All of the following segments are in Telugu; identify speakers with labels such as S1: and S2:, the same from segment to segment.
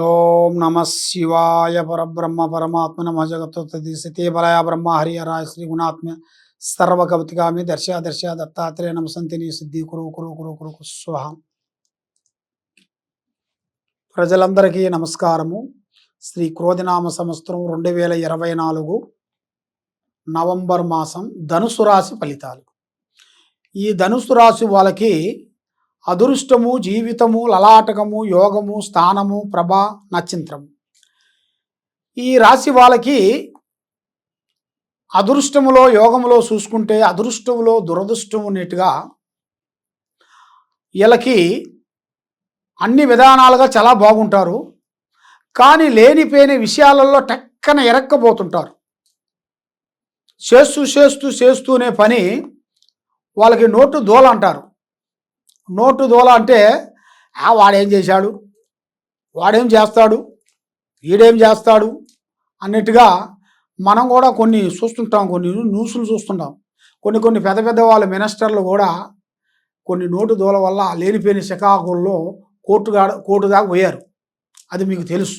S1: ఓం నమ శివాయ పరబ్రహ్మ పరమాత్మ నమ జగత్తి సతే బలయ బ్రహ్మ హరిహరాయ శ్రీ గుణాత్మ సర్వకవతిగామి దర్శ దర్శ దత్తాత్రేయ నమసంతిని సిద్ధి కురు కురు కురు కురు స్వహ. ప్రజలందరికీ నమస్కారము. శ్రీ క్రోధినామ సంవత్సరం 2024 నవంబర్ మాసం ధనుసు రాశి ఫలితాలు. ఈ ధనుసు రాశి వాళ్ళకి అదృష్టము, జీవితము, లలాటకము, యోగము, స్థానము, ప్రభ, నక్షత్రము. ఈ రాశి వాళ్ళకి అదృష్టములో, యోగములో చూసుకుంటే అదృష్టములో దురదృష్టం ఉన్నట్టుగా వీళ్ళకి అన్ని విధానాలుగా చాలా బాగుంటారు. కానీ లేనిపోయిన విషయాలలో టక్కన ఎరక్కపోతుంటారు. చేస్తూనే పని వాళ్ళకి నోటు దోల అంటారు. నోటు దోల అంటే వాడేం చేశాడు, వాడేం చేస్తాడు, వీడేం చేస్తాడు అన్నట్టుగా మనం కూడా కొన్ని చూస్తుంటాం, కొన్ని న్యూస్లు చూస్తుంటాం. కొన్ని పెద్ద పెద్ద వాళ్ళ మినిస్టర్లు కూడా కొన్ని నోటు దోల వల్ల లేనిపోయిన శకాకుల్లో కోర్టు దాకా పోయారు. అది మీకు తెలుసు.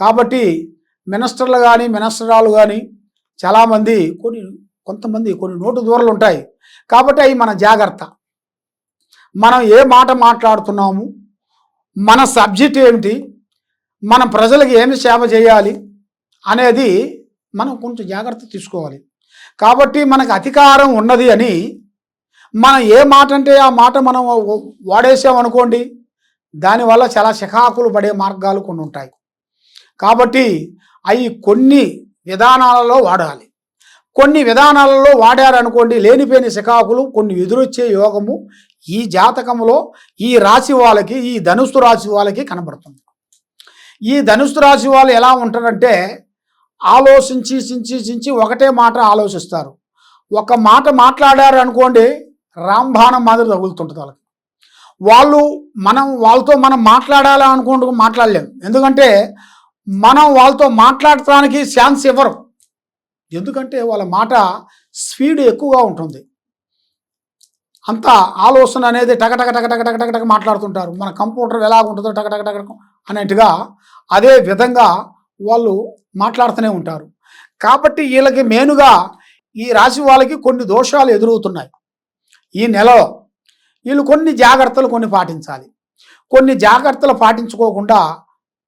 S1: కాబట్టి మినిస్టర్లు కానీ మినిస్టరాలు కానీ చాలామంది కొంతమంది కొన్ని నోటు దూరలు ఉంటాయి. కాబట్టి అవి మన జాగ్రత్త. మనం ఏ మాట మాట్లాడుతున్నాము, మన సబ్జెక్ట్ ఏమిటి, మన ప్రజలకు ఏమి సేవ చేయాలి అనేది మనం కొంచెం జాగ్రత్త తీసుకోవాలి. కాబట్టి మనకు అధికారం ఉన్నది అని మనం ఏ మాట అంటే ఆ మాట మనం వాడేసామనుకోండి, దానివల్ల చాలా చికాకులు పడే మార్గాలు కొన్ని ఉంటాయి. కాబట్టి అవి కొన్ని విధానాలలో వాడాలి. కొన్ని విధానాలలో వాడారనుకోండి, లేనిపోయిన చికాకులు కొన్ని ఎదురొచ్చే యోగము ఈ జాతకంలో ఈ రాశి వాళ్ళకి, ఈ ధనుస్సు రాశి వాళ్ళకి కనబడుతుంది. ఈ ధనుస్సు రాశి వాళ్ళు ఎలా ఉంటారంటే ఆలోచించి ఒకటే మాట ఆలోచిస్తారు. ఒక మాట మాట్లాడారు అనుకోండి, రాంబాణం మాదిరి తగులుతుంటుంది వాళ్ళకి. మనం వాళ్ళతో మాట్లాడాలి అనుకుంటూ మాట్లాడలేము. ఎందుకంటే మనం వాళ్ళతో మాట్లాడటానికి ఛాన్స్ ఇవ్వరు. ఎందుకంటే వాళ్ళ మాట స్పీడ్ ఎక్కువగా ఉంటుంది. అంత ఆలోచన అనేది టక మాట్లాడుతుంటారు. మన కంప్యూటర్ ఎలా ఉంటుందో టక అన్నట్టుగా అదే విధంగా వాళ్ళు మాట్లాడుతూనే ఉంటారు. కాబట్టి వీళ్ళకి మెయిన్గా ఈ రాశి వాళ్ళకి కొన్ని దోషాలు ఎదురవుతున్నాయి. ఈ నెలలో వీళ్ళు కొన్ని జాగ్రత్తలు పాటించాలి. కొన్ని జాగ్రత్తలు పాటించుకోకుండా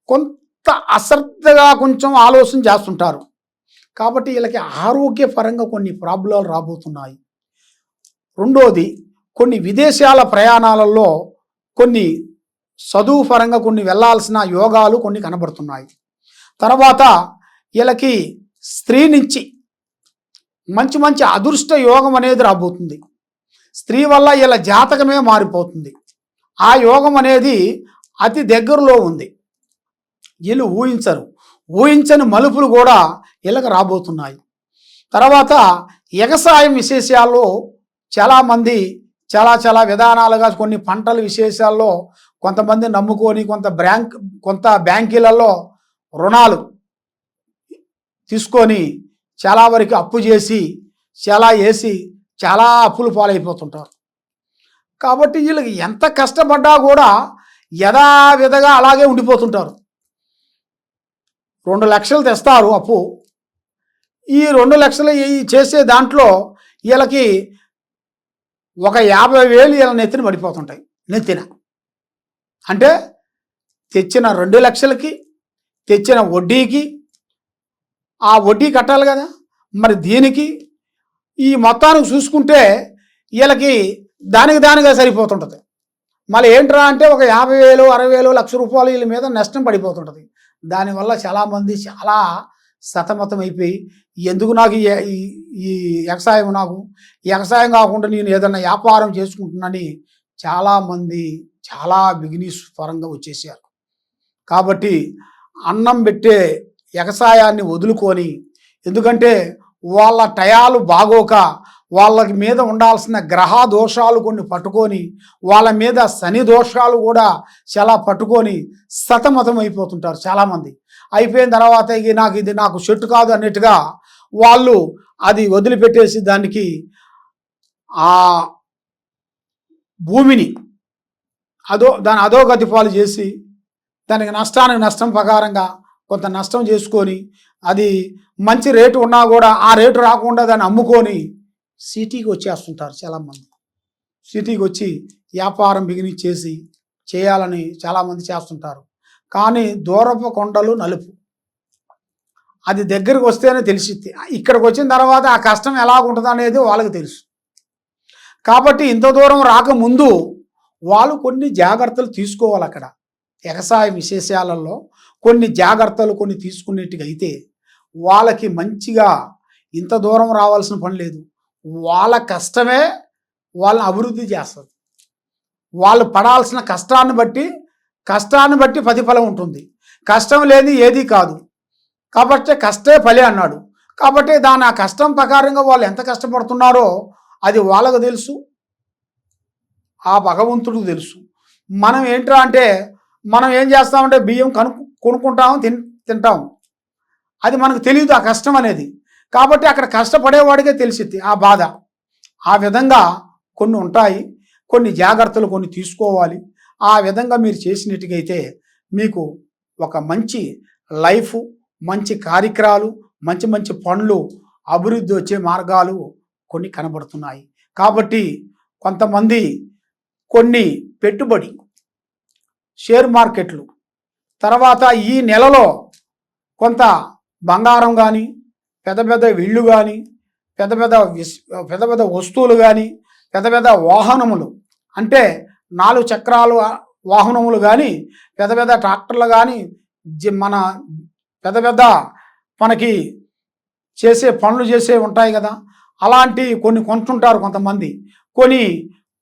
S1: కొంత అశ్రద్ధగా కొంచెం ఆలోచన చేస్తుంటారు. కాబట్టి వీళ్ళకి ఆరోగ్యపరంగా కొన్ని ప్రాబ్లాలు రాబోతున్నాయి. రెండోది, కొన్ని విదేశాల ప్రయాణాలలో కొన్ని చదువు పరంగా కొన్ని వెళ్ళాల్సిన యోగాలు కొన్ని కనబడుతున్నాయి. తర్వాత వీళ్ళకి స్త్రీ నుంచి మంచి అదృష్ట యోగం అనేది రాబోతుంది. స్త్రీ వల్ల వీళ్ళ జాతకమే మారిపోతుంది. ఆ యోగం అనేది అతి దగ్గరలో ఉంది. వీళ్ళు ఊహించని మలుపులు కూడా వీళ్ళకి రాబోతున్నాయి. తర్వాత వ్యవసాయం విశేషాల్లో చాలామంది చాలా విధానాలుగా కొన్ని పంటల విశేషాల్లో కొంతమంది నమ్ముకొని కొంత బ్యాంకులలో రుణాలు తీసుకొని చాలా వరకు అప్పు చేసి చాలా అప్పులు పాలైపోతుంటారు. కాబట్టి వీళ్ళకి ఎంత కష్టపడ్డా కూడా యథావిధిగా అలాగే ఉండిపోతుంటారు. 2 లక్షలు తెస్తారు అప్పు. ఈ 2 లక్షలు చేసే దాంట్లో వీళ్ళకి ఒక 50,000 వీళ్ళ నెత్తిన పడిపోతుంటాయి. అంటే తెచ్చిన 2 లక్షలకి తెచ్చిన వడ్డీకి, ఆ వడ్డీ కట్టాలి కదా, మరి దీనికి ఈ మొత్తానికి చూసుకుంటే వీళ్ళకి దానిగా సరిపోతుంటుంది. మళ్ళీ ఏంట్రా అంటే ఒక 50,000, 60,000, ₹1,00,000 వీళ్ళ మీద నష్టం పడిపోతుంటుంది. దానివల్ల చాలామంది చాలా సతమతం అయిపోయి, ఎందుకు నాకు ఈ వ్యవసాయం కాకుండా నేను ఏదన్నా వ్యాపారం చేసుకుంటున్నానని చాలామంది చాలా బిజినెస్ పరంగా వచ్చేసారు. కాబట్టి అన్నం పెట్టే వ్యవసాయాన్ని వదులుకొని, ఎందుకంటే వాళ్ళ టయాలు బాగోక వాళ్ళకి మీద ఉండాల్సిన గ్రహ దోషాలు కొన్ని పట్టుకొని, వాళ్ళ మీద శని దోషాలు కూడా చాలా పట్టుకొని సతమతం అయిపోతుంటారు చాలామంది. అయిపోయిన తర్వాత ఇది నాకు చెట్టు కాదు అన్నట్టుగా వాళ్ళు అది వదిలిపెట్టేసి దానికి ఆ భూమిని దాని అధోగతి పాలు చేసి దానికి నష్టానికి నష్టం ప్రకారంగా కొంత నష్టం చేసుకొని అది మంచి రేటు ఉన్నా కూడా ఆ రేటు రాకుండా దాన్ని అమ్ముకొని సిటీకి వచ్చేస్తుంటారు చాలామంది. సిటీకి వచ్చి వ్యాపారం బిగినిచ్చేసి చేయాలని చాలామంది చేస్తుంటారు. కానీ దూరపు కొండలు నలుపు, అది దగ్గరికి వస్తేనే తెలిసిద్ది. ఇక్కడికి వచ్చిన తర్వాత ఆ కష్టం ఎలాగుంటుంది అనేది వాళ్ళకి తెలుసు. కాబట్టి ఇంత దూరం రాకముందు వాళ్ళు కొన్ని జాగ్రత్తలు తీసుకోవాలి. అక్కడ వ్యవసాయ విశేషాలలో కొన్ని జాగ్రత్తలు కొన్ని తీసుకునేట్టుగా అయితే వాళ్ళకి మంచిగా ఇంత దూరం రావాల్సిన పని లేదు. వాళ్ళ కష్టమే వాళ్ళని అభివృద్ధి చేస్తుంది. వాళ్ళు పడాల్సిన కష్టాన్ని బట్టి ప్రతిఫలం ఉంటుంది. కష్టం లేని ఏది కాదు. కాబట్టి కష్టే ఫలి అన్నాడు. కాబట్టి దాని ఆ కష్టం ప్రకారంగా వాళ్ళు ఎంత కష్టపడుతున్నారో అది వాళ్ళకు తెలుసు, ఆ భగవంతుడికి తెలుసు. మనం ఏంట్రా అంటే మనం ఏం చేస్తామంటే బియ్యం కొనుక్కుంటాము, తింటాం. అది మనకు తెలియదు ఆ కష్టం అనేది. కాబట్టి అక్కడ కష్టపడేవాడికే తెలిసిద్ది ఆ బాధ. ఆ విధంగా కొన్ని ఉంటాయి, కొన్ని జాగ్రత్తలు కొన్ని తీసుకోవాలి. ఆ విధంగా మీరు చేసినట్టుగైతే మీకు ఒక మంచి లైఫ్, మంచి కార్యక్రమాలు, మంచి మంచి పనులు, అభివృద్ధి వచ్చే మార్గాలు కొన్ని కనబడుతున్నాయి. కాబట్టి కొంతమంది కొన్ని పెట్టుబడి షేర్ మార్కెట్లు, తర్వాత ఈ నెలలో కొంత బంగారం కానీ, పెద్ద పెద్ద ఇళ్ళు కానీ, పెద్ద పెద్ద వస్తువులు కానీ, పెద్ద పెద్ద వాహనములు అంటే 4 చక్రాలు వాహనములు కానీ, పెద్ద పెద్ద ట్రాక్టర్లు కానీ, మన పెద్ద మనకి చేసే పనులు చేసే ఉంటాయి కదా, అలాంటి కొన్ని కొంటుంటారు కొంతమంది.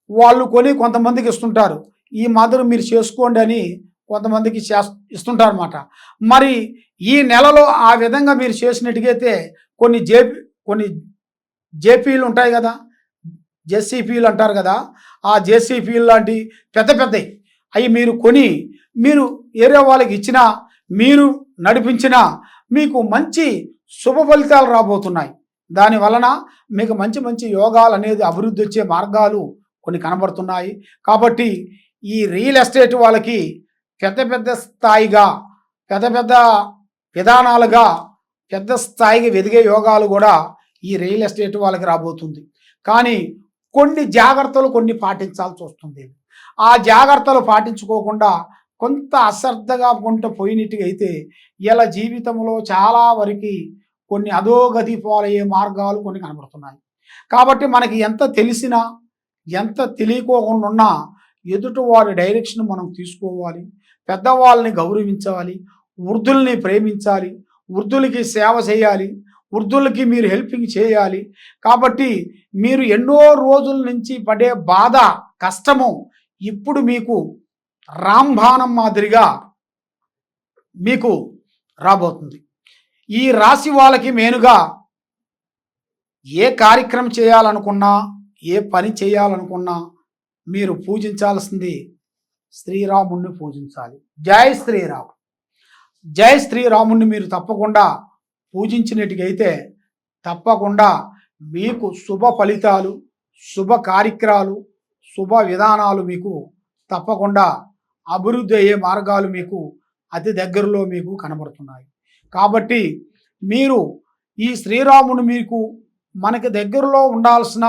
S1: వాళ్ళు కొంతమందికి ఇస్తుంటారు. ఈ మాదిరి మీరు చేసుకోండి అని కొంతమందికి ఇస్తుంటారు అన్నమాట. మరి ఈ నెలలో ఆ విధంగా మీరు చేసినట్టుగైతే కొన్ని జేపీలు ఉంటాయి కదా, జెసిపిలు అంటారు కదా, ఆ జేసీపీలు లాంటి పెద్దవి అవి మీరు ఏరే వాళ్ళకి ఇచ్చినా, మీరు నడిపించినా మీకు మంచి శుభ ఫలితాలు రాబోతున్నాయి. దాని వలన మీకు మంచి మంచి యోగాలు అనేది అభివృద్ధి వచ్చే మార్గాలు కొన్ని కనబడుతున్నాయి. కాబట్టి ఈ రియల్ ఎస్టేట్ వాళ్ళకి పెద్ద స్థాయిగా, పెద్ద విధానాలుగా, పెద్ద స్థాయికి ఎదిగే యోగాలు కూడా ఈ రియల్ ఎస్టేట్ వాళ్ళకి రాబోతుంది. కానీ కొన్ని జాగ్రత్తలు కొన్ని పాటించాల్సి వస్తుంది. ఆ జాగ్రత్తలు పాటించుకోకుండా కొంత అశ్రద్ధగా పోయినట్టుగా అయితే ఇలా జీవితంలో చాలా వరకు కొన్ని అధోగతి పాలయ్యే మార్గాలు కొన్ని కనబడుతున్నాయి. కాబట్టి మనకి ఎంత తెలిసినా, ఎంత తెలియకోకుండా ఉన్నా ఎదుటి వారి డైరెక్షన్ మనం తీసుకోవాలి. పెద్దవాళ్ళని గౌరవించాలి, వృద్ధుల్ని ప్రేమించాలి, వృద్ధులకి సేవ చేయాలి, వృద్ధులకి మీరు హెల్పింగ్ చేయాలి. కాబట్టి మీరు ఎన్నో రోజుల నుంచి పడే బాధ, కష్టము ఇప్పుడు మీకు రాంబాణం మాదిరిగా మీకు రాబోతుంది. ఈ రాశి వాళ్ళకి మెయిన్గా ఏ కార్యక్రమం చేయాలనుకున్నా, ఏ పని చేయాలనుకున్నా మీరు పూజించాల్సింది శ్రీరాముణ్ణి పూజించాలి. జై శ్రీరామ్. జై శ్రీరాముణ్ణి మీరు తప్పకుండా పూజించినట్టుగైతే తప్పకుండా మీకు శుభ ఫలితాలు, శుభ కార్యక్రమాలు, శుభ విధానాలు మీకు తప్పకుండా అభివృద్ధి అయ్యే మార్గాలు మీకు అతి దగ్గరలో మీకు కనబడుతున్నాయి. కాబట్టి మీరు ఈ శ్రీరాముని మీకు మనకి దగ్గరలో ఉండాల్సిన,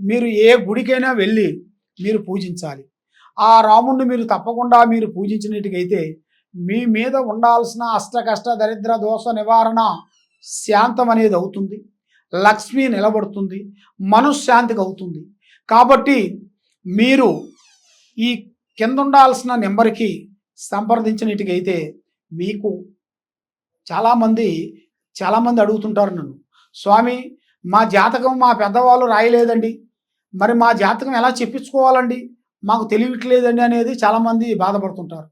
S1: మీరు ఏ గుడికైనా వెళ్ళి మీరు పూజించాలి. ఆ రాముణ్ణి మీరు తప్పకుండా మీరు పూజించినట్టుగైతే మీ మీద ఉండాల్సిన అష్ట కష్ట దరిద్ర దోష నివారణ శాంతం అనేది అవుతుంది, లక్ష్మి నిలబడుతుంది, మనశ్శాంతికి అవుతుంది. కాబట్టి మీరు ఈ కింద ఉండాల్సిన నెంబర్కి సంప్రదించినట్టుగైతే మీకు చాలామంది అడుగుతుంటారు నన్ను, స్వామి మా జాతకం మా పెద్దవాళ్ళు రాయలేదండి, మరి మా జాతకం ఎలా చెప్పించుకోవాలండి, మాకు తెలియట్లేదండి అనేది చాలామంది బాధపడుతుంటారు.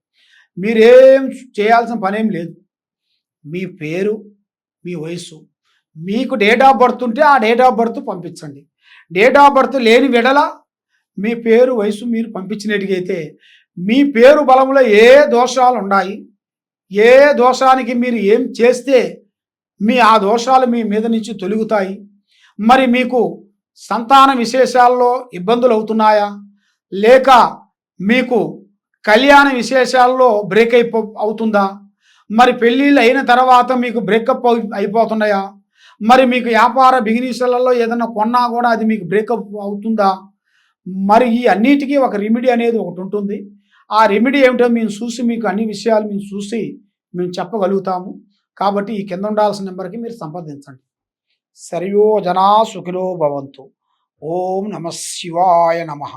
S1: మీరేం చేయాల్సిన పనేం లేదు. మీ పేరు, మీ వయసు, మీకు డేట్ ఆఫ్ బర్త్ ఉంటే ఆ డేట్ ఆఫ్ బర్త్ పంపించండి. డేట్ ఆఫ్ బర్త్ లేని వెడల మీ పేరు, వయసు మీరు పంపించినట్టుగైతే మీ పేరు బలంలో ఏ దోషాలు ఉన్నాయి, ఏ దోషానికి మీరు ఏం చేస్తే ఆ దోషాలు మీ మీద నుంచి తొలగుతాయి, మరి మీకు సంతాన విశేషాల్లో ఇబ్బందులు అవుతున్నాయా, లేక మీకు కళ్యాణ విశేషాల్లో బ్రేక్ అవుతుందా? మరి పెళ్ళిళ్ళు అయిన తర్వాత మీకు బ్రేకప్ అయిపోతున్నాయా? మరి మీకు వ్యాపార బిజినెస్‌లలో ఏదన్నా కొన్నా గూడా అది మీకు బ్రేకప్ అవుతుందా? మరి ఈ అన్నిటికి ఒక రెమెడీ అనేది ఒకటుంటుంది. ఆ రెమెడీ ఏమిటో మేము చూసి మీకు అన్ని విషయాలు మేము చూసి మేము చెప్పగలుగుతాము. కాబట్టి ఈ కింద ఉండాల్సిన నంబర్‌కి మీరు సంప్రదించండి. సర్వో జనా సుఖినో భవంతు. ఓం నమః శివాయ నమః.